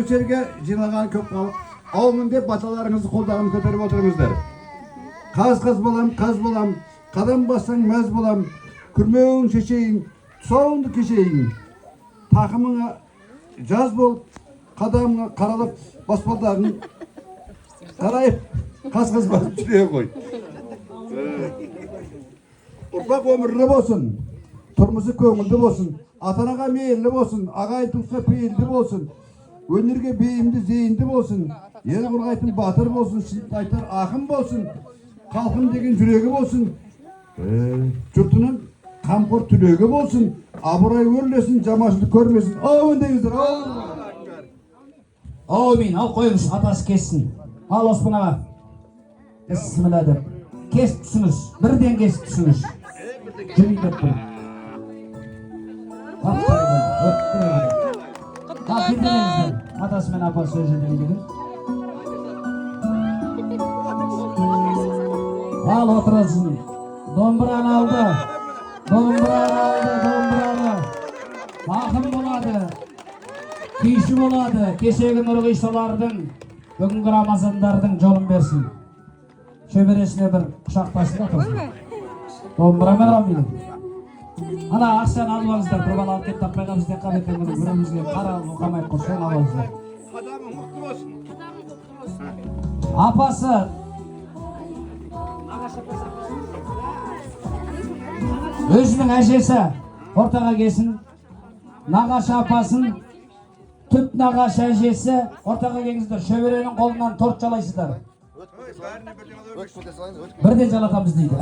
Жерге жиналған көп халық аумын деп баталарыңызды қолдағын көтеріп отырыңыздар. Қаз болам, қадам бассаң мәз болам, күрмеуің шешейін, тұсауыңды кешейін. Тақымыңа жаз болып, қадамыңа қаралып, баспалдағын қарайып, қаз басып жүре қой. Ұрпақ өмірлі болсын, тұрмысы көңілді болсын, ата-анаға мейірлі болсын, ағайын туысқа пейілді болсын, өнерге бейімді зейінді болсын, ел қорғайтын батыр болсын, шындықты айтар ақын болсын, халқым деген жүрегі болсын, жұртының қамқор түлегі болсын, абырой өрлесін, жамашылық көрмесін. Аумин деңіздер. Аумин. Ал қойыңыз, атасы кессін. Ал Оспан аға. Бісміллә деп. Кесіп түсіңіз. Бірден кесіп түсіңіз. Жүрейін деп тұр. Атасы мен апасы сөз жүрген. Ал отырасың. Домбыраны алды. Домбыраны. Ақын болады. Күйші болады. Кешегі нұрғисалардың, бүгінгі рамазандардың жолын берсін. Шөбересіне бір құшақтасын да тұрсын. Домбырамен алмайды. Ана ақшаны алуаңыздар, бір бала алып кет таппай қалып бізде қабеттен күні біреумізге қара оқамай қосуын алуыңыздар. Адамың мықты болсын. Апасы өзінің әжесі ортаға келсін. Нағашы апасын, түп нағашы әжесі ортаға келіңіздер. Шөберенің қолынан торт жалайсыздар. Бірден жалатамыз дейді.